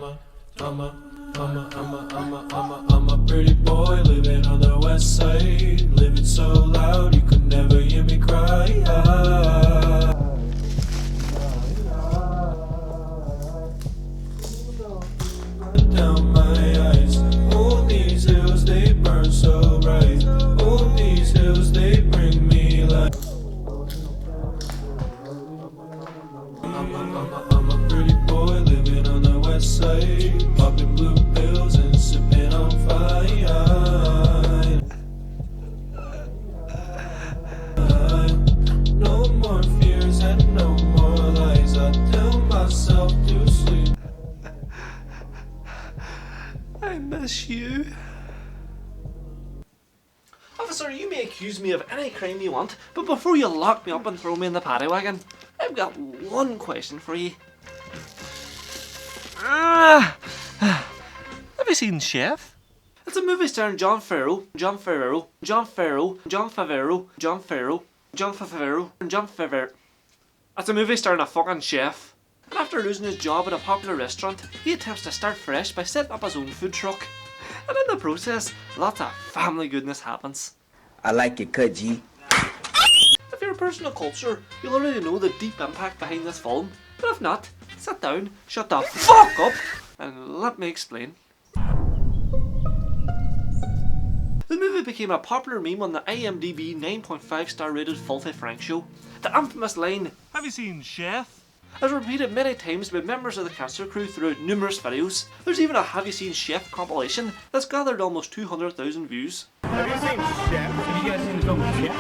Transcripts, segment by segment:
I'm a pretty boy living on the west side, living so loud you could never hear me cry. Down my eyes, oh these hills they burn so bright, oh these hills they bring me life. I'm a pretty boy living on the west side, popping blue pills and sipping on fire. No more fears and no more lies, I tell myself to sleep. I miss you. Officer, you may accuse me of any crime you want, but before you lock me up and throw me in the paddy wagon, I've got one question for you. Have you seen Chef? It's a movie starring John Favreau. It's a movie starring a fucking chef. And after losing his job at a popular restaurant, he attempts to start fresh by setting up his own food truck. And in the process, lots of family goodness happens. I like it cut, G. If you're a person of culture, you'll already know the deep impact behind this film. But if not, sit down, shut the fuck up, and let me explain. The movie became a popular meme on the IMDb 9.5 star rated Filthyfrank show. The infamous line, "Have you seen Chef?" is repeated many times by members of the cancer crew throughout numerous videos. There's even a "Have you seen Chef" compilation that's gathered almost 200,000 views. Have you seen Chef? Have you guys seen the film Chef?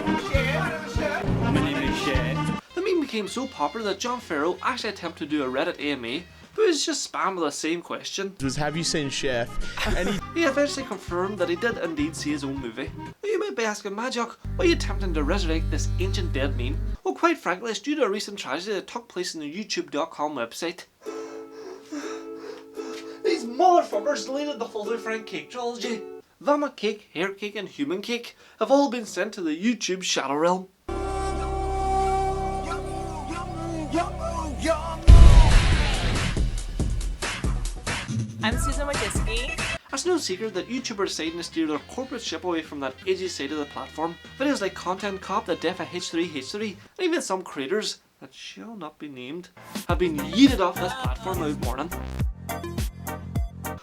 My name is Chef. The meme became so popular that John Favreau actually attempted to do a Reddit AMA, but it was just spammed with the same question. Was "Have you seen Chef?" And he eventually confirmed that he did indeed see his own movie. Now you might be asking, Majok, why are you attempting to resurrect this ancient dead meme? Well, quite frankly, it's due to a recent tragedy that took place on the youtube.com website. These motherfuckers deleted the Filthyfrank cake trilogy. Vomit cake, hair cake and human cake have all been sent to the YouTube shadow realm. I'm Susan Wojcicki. It's no secret that YouTubers deciding to steer their corporate ship away from that edgy side of the platform. Videos like Content Cop, the Defa H3H3, and even some creators that shall not be named have been yeeted off this platform without warning.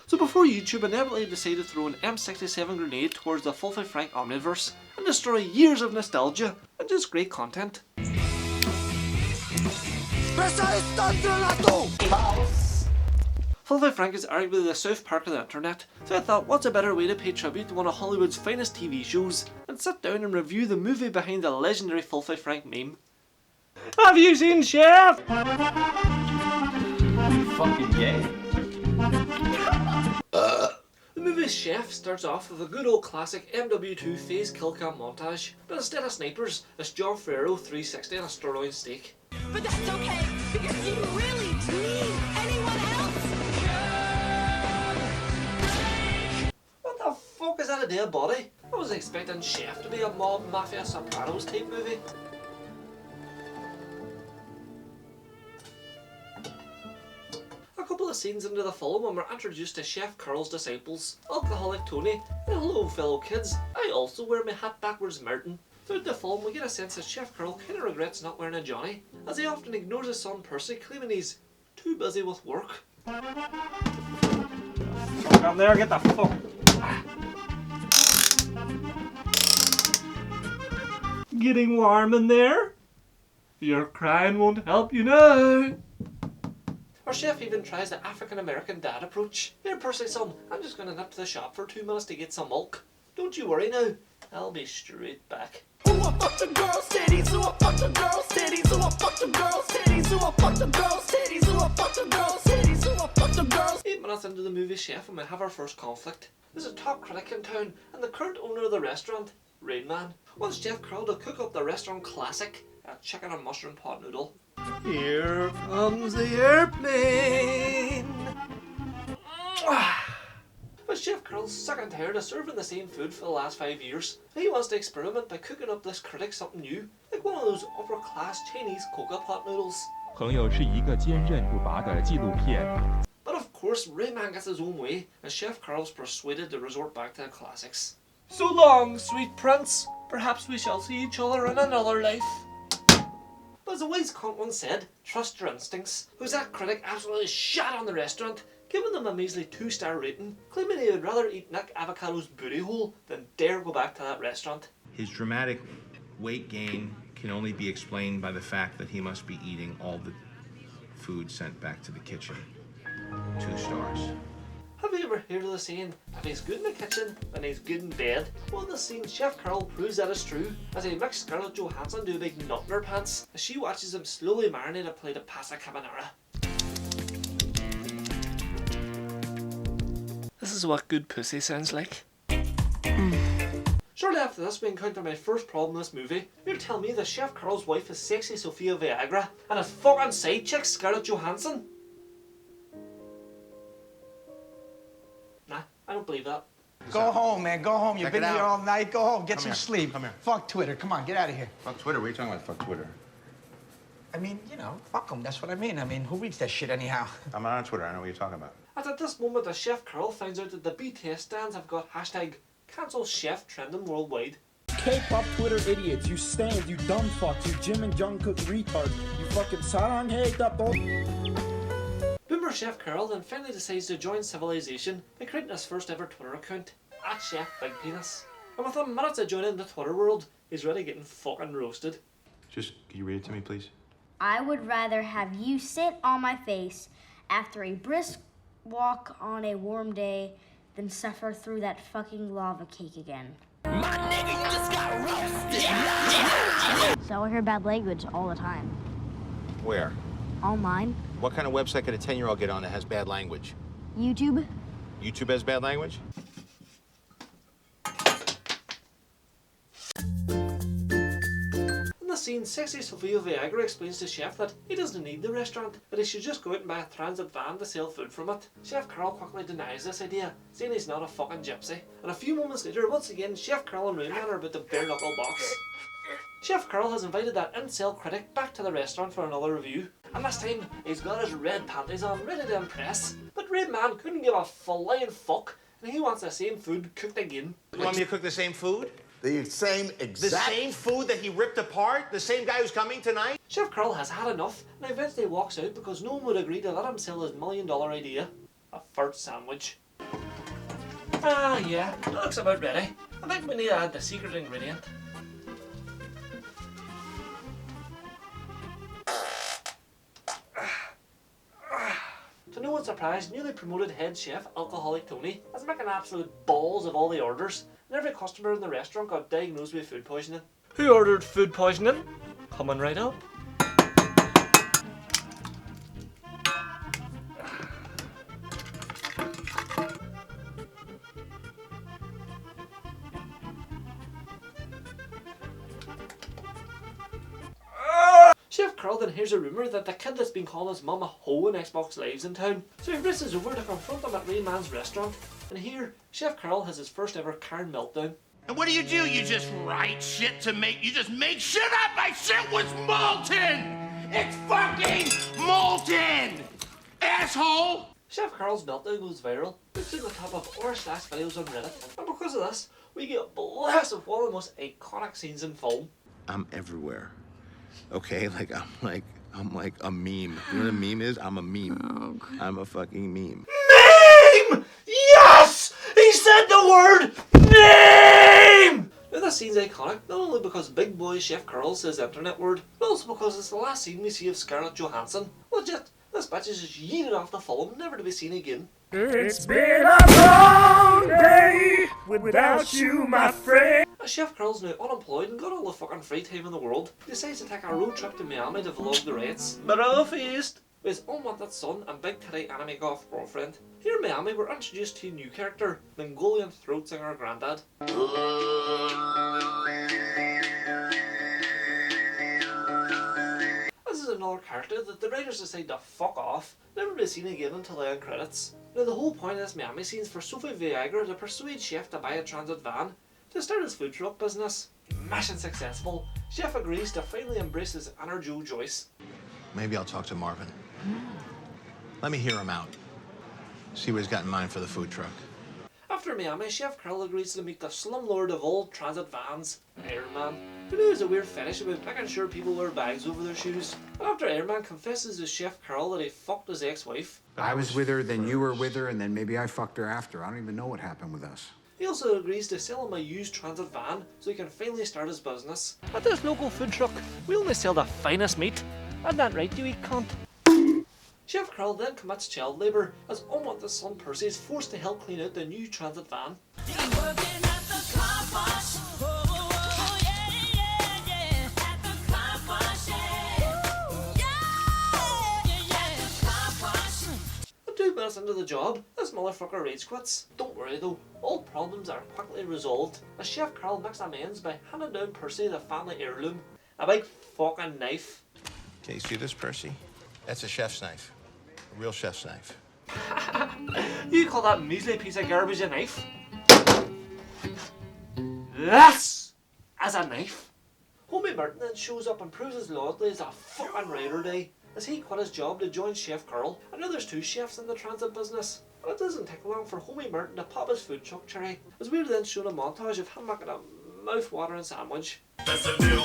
So before YouTube inevitably decided to throw an M67 grenade towards the Filthyfrank omniverse and destroy years of nostalgia and just great content. Filthyfrank is arguably the South Park of the internet, so I thought what's a better way to pay tribute to one of Hollywood's finest TV shows and sit down and review the movie behind the legendary Filthyfrank meme. Have you seen Chef? Fucking gay. The movie Chef starts off with a good old classic MW2 phase kill cam montage, but instead of snipers, it's John Favreau 360 and a sirloin steak. But that's okay, because you really need anyone else. What the fuck is that, a dead body? I was expecting Chef to be a mob mafia Sopranos type movie. A couple of scenes into the film when we're introduced to Chef Carl's disciples, Alcoholic Tony, and hello fellow kids, I also wear my hat backwards Martin. Throughout the film we get a sense that Chef Carl kinda regrets not wearing a Johnny, as he often ignores his son Percy, claiming he's too busy with work. Fuck, I'm there, get the fuck. Getting warm in there? Your crying won't help you now. Our chef even tries the African American dad approach. Here Percy son, I'm just gonna nip to the shop for 2 minutes to get some milk. Don't you worry now, I'll be straight back. Ooh, I fucked the girl's titties, ooh, I fucked the girl's titties, ooh, I fucked the girl's titties, ooh, I fucked the girl's titties, ooh, I fucked the girl's titties, ooh, I fucked the girl's. 8 minutes into the movie Chef and we have our first conflict. There's a top critic in town and the current owner of the restaurant, Rain Man, wants Chef Carl to cook up the restaurant classic, a chicken and mushroom pot noodle. Here comes the airplane! But Chef Carl's sick and tired of serving the same food for the last 5 years. He wants to experiment by cooking up this critic something new, like one of those upper class Chinese coca pot noodles. 朋友是一个坚韧不拔的纪录片。 But of course, Rayman gets his own way, and Chef Carl's persuaded to resort back to the classics. So long, sweet prince. Perhaps we shall see each other in another life. But as a wise cunt once said, trust your instincts. Who's that critic absolutely shat on the restaurant, giving them a measly 2-star rating, claiming he would rather eat Nick Avocado's booty hole than dare go back to that restaurant. His dramatic weight gain can only be explained by the fact that he must be eating all the food sent back to the kitchen. 2 stars. Have you ever heard of the saying, if he's good in the kitchen, then he's good in bed? Well, in this scene, Chef Carl proves that is true, as he makes Scarlett Johansson do a big nut in her pants, as she watches him slowly marinate a plate of pasta carbonara. This is what good pussy sounds like. Shortly after this, we encounter my first problem in this movie. You're telling me that Chef Carl's wife is sexy Sophia Viagra, and his fucking side chick Scarlett Johansson? Nah, I don't believe that. Go home, man. Go home. You've Check been it here out. all night. Go home. Get Come some here. sleep. Come here. Fuck Twitter. Come on, get out of here. Fuck Twitter? What are you talking about, fuck Twitter? I mean, you know, fuck them. That's what I mean. I mean, who reads that shit anyhow? I'm not on Twitter, I know what you're talking about. And at this moment, the Chef Carl finds out that the BTS stands have got hashtag cancel chef trending worldwide. K-pop Twitter idiots, you stand, you dumb fucks, you Jim and Jungkook retards, you fucking sarang hate that bull. Boomer Chef Carl then finally decides to join civilization by creating his first ever Twitter account, @ChefBigPenis. And within minutes of joining the Twitter world, he's really getting fucking roasted. Just, can you read it to me, please? I would rather have you sit on my face after a brisk walk on a warm day than suffer through that fucking lava cake again. My nigga, you just got roasted. So I hear bad language all the time. Where? Online, What kind of website could a 10-year-old get on that has bad language? YouTube. YouTube has bad language? In the scene, sexy Sophia Viagra explains to Chef that he doesn't need the restaurant, that he should just go out and buy a transit van to sell food from it. Chef Carl quickly denies this idea, saying he's not a fucking gypsy. And a few moments later, once again, Chef Carl and Rayman are about to bare knuckle box. Chef Carl has invited that incel critic back to the restaurant for another review, and this time he's got his red panties on, ready to impress. But Rayman couldn't give a flying fuck, and he wants the same food cooked again. You want me to cook the same food? The same The same food that he ripped apart? The same guy who's coming tonight? Chef Carl has had enough, and eventually walks out because no one would agree to let him sell his $1 million idea. A fart sandwich. Ah yeah, it looks about ready. I think we need to add the secret ingredient. To no one's surprise, newly promoted head chef Alcoholic Tony is making absolute balls of all the orders, and every customer in the restaurant got diagnosed with food poisoning. Who ordered food poisoning? Coming right up. Chef Carl then hears a rumour that the kid that's been calling his mum a hoe in Xbox Live's in town, so he races over to confront him at Rayman's restaurant, and here, Chef Carl has his first ever Karen meltdown. And what do? You just write shit to make, you just make shit up. My shit was molten. It's fucking molten, asshole. Chef Carl's meltdown goes viral, reaching the top of r/videos on Reddit, and because of this, we get blessed with one of the most iconic scenes in film. I'm everywhere. Okay, I'm like a meme. You know what a meme is? I'm a meme. I'm a fucking meme. Name! Yes! He said the word name! Now this scene's iconic, not only because big boy Chef Carl says the internet word, but also because it's the last scene we see of Scarlett Johansson. Legit, this bitch is just yeeted off the film, never to be seen again. It's been a long day without you, my friend. As Chef Carl's now unemployed and got all the fucking free time in the world, he decides to take a road trip to Miami to vlog the riots. Barrel-faced. With his unwanted son and big titty anime goth girlfriend. Here in Miami, we're introduced to a new character, Mongolian throat singer Grandad. This is another character that the writers decide to fuck off, never to be seen again until the end credits. Now the whole point of this Miami scene is for Sophie Viagra to persuade Chef to buy a transit van to start his food truck business. Mission successful, Chef agrees to finally embrace his inner Joe Joyce. Maybe I'll talk to Marvin. Let me hear him out. See what he's got in mind for the food truck. After Miami, Chef Carl agrees to meet the slumlord of all transit vans, Iron Man, who has a weird fetish about making sure people wear bags over their shoes. And after Iron Man confesses to Chef Carl that he fucked his ex-wife, I was with her, then you were with her, and then maybe I fucked her after. I don't even know what happened with us. he also agrees to sell him a used transit van so he can finally start his business. At this local food truck, we only sell the finest meat. Isn't that right, you eat cunt? Chef Carl then commits child labour as unwanted son Percy is forced to help clean out the new transit van. And 2 minutes into the job, this motherfucker rage quits. Don't worry though, all problems are quickly resolved as Chef Carl makes amends by handing down Percy the family heirloom, a big fucking knife. Okay, you see this, Percy? That's a chef's knife. A real chef's knife. You call that measly piece of garbage a knife? This as a knife. Homie Martin then shows up and proves his loyalty as a fucking ride or die as he quit his job to join Chef Carl. And now there's 2 chefs in the transit business. And it doesn't take long for Homie Martin to pop his food truck cherry as we're then shown a montage of him making a mouth-watering sandwich. That's a deal.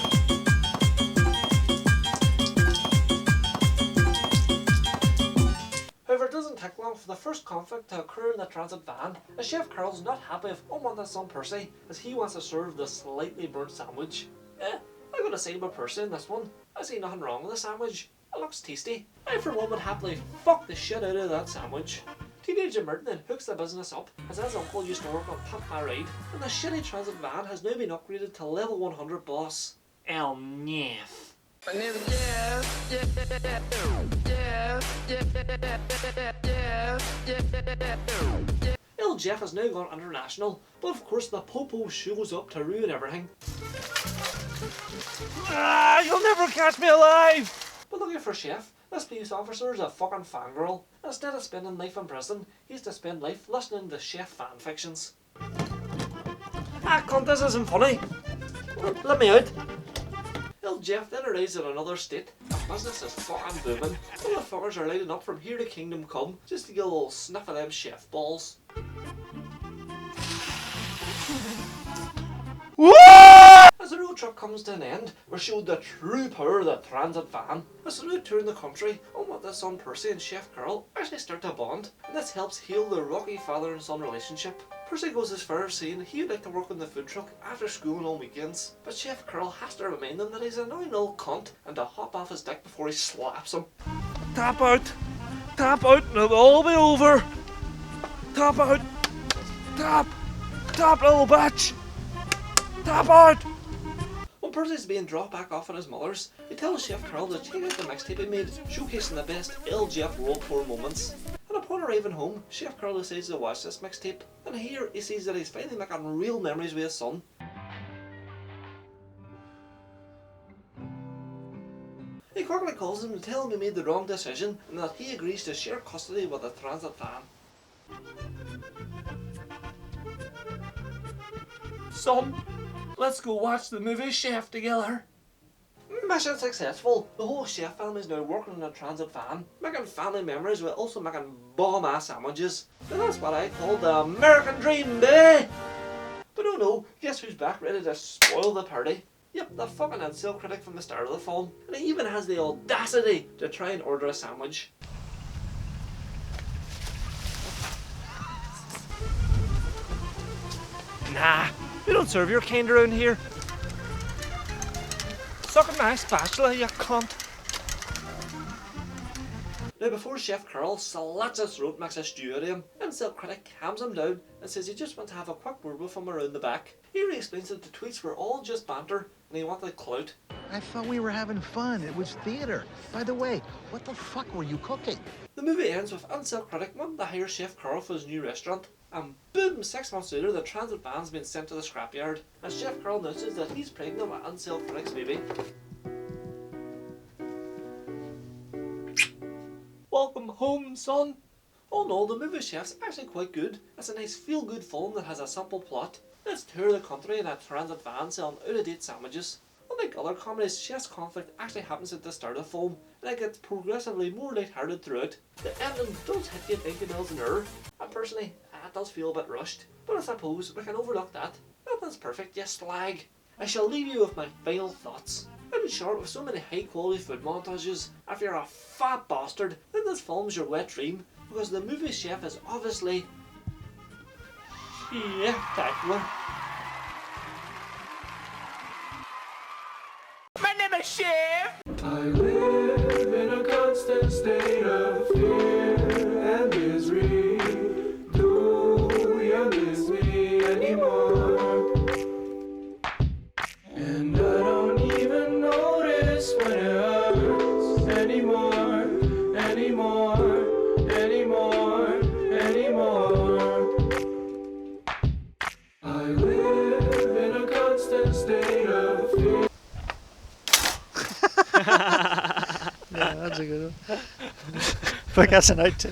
However, it doesn't take long for the first conflict to occur in the transit van, as Chef Carl's not happy with unwanted son Percy, as he wants to serve the slightly burnt sandwich. I gotta say about Percy in this one, I see nothing wrong with the sandwich. It looks tasty. I for one would happily fuck the shit out of that sandwich. Teenager Martin then hooks the business up, as his uncle used to work on Pimp My Ride, and the shitty transit van has now been upgraded to level 100 boss. El Nief. Il Jeff has now gone international, but of course the Popo shows up to ruin everything. You'll never catch me alive! But looking for Chef, this police officer is a fucking fangirl. Instead of spending life in prison, he's to spend life listening to Chef fanfictions. Cunt, this isn't funny. Let me out. Il Jeff then arrives in another state. The business is fucking booming. Motherfuckers are lighting up from here to Kingdom Come just to get a little sniff of them chef balls. As the road trip comes to an end, we're showed the true power of the transit van. As they're out touring the country, unwanted son Percy and Chef Carl actually start to bond, and this helps heal the rocky father and son relationship. Percy goes as far as saying he would like to work on the food truck after school and on weekends, but Chef Carl has to remind him that he's a annoying old cunt and to hop off his dick before he slaps him. Tap out, and it'll all be over. Tap out, tap, little bitch. Tap out. When Percy's being dropped back off at his mother's, he tells Chef Carl to check out the mixtape he made, showcasing the best Il Jeff World Tour moments. And upon arriving home, Chef Carl decides to watch this mixtape, and here he sees that he's finally making real memories with his son. He quickly calls him to tell him he made the wrong decision, and that he agrees to share custody with the transit van. Son, let's go watch the movie Chef together. Mission successful. The whole Chef family is now working in a transit van, making family memories while also making bomb-ass sandwiches. And that's what I call the American dream, baby! But oh no, guess who's back ready to spoil the party? Yep, that fucking incel critic from the start of the film. And he even has the audacity to try and order a sandwich. Nah, we don't serve your kind around here. Suck at my spatula, you cunt. Now before Chef Carl slats his throat, makes a stew out of him, incel critic calms him down and says he just wants to have a quick word with him around the back. He explains that the tweets were all just banter and he wanted clout. I thought we were having fun. It was theater. By the way, what the fuck were you cooking? The movie ends with incel critic wanting to hire Chef Carl for his new restaurant. And boom, 6 months later, the transit van's been sent to the scrapyard, and Chef Carl announces that he's pregnant with incel critic's baby. Welcome home, son. All in all, the movie Chef's actually quite good. It's a nice feel-good film that has a simple plot. Let's tour the country in a transit van selling out-of-date sandwiches. Unlike other comedies, Chef's conflict actually happens at the start of the film, and it gets progressively more lighthearted throughout. The ending does hit you thinking there's an error, and personally, it does feel a bit rushed, but I suppose we can overlook that. Nothing's perfect, you slag. I shall leave you with my final thoughts. In short, with so many high quality food montages, if you're a fat bastard, then this film's your wet dream, because the movie chef is obviously spectacular. My name is Chef. I live in a constant state of fear and misery. Do you miss me anymore? And I don't even notice when it hurts anymore, anymore, anymore, anymore. I live in a constant state of fear. Yeah, that's a good one. But that's an outtake.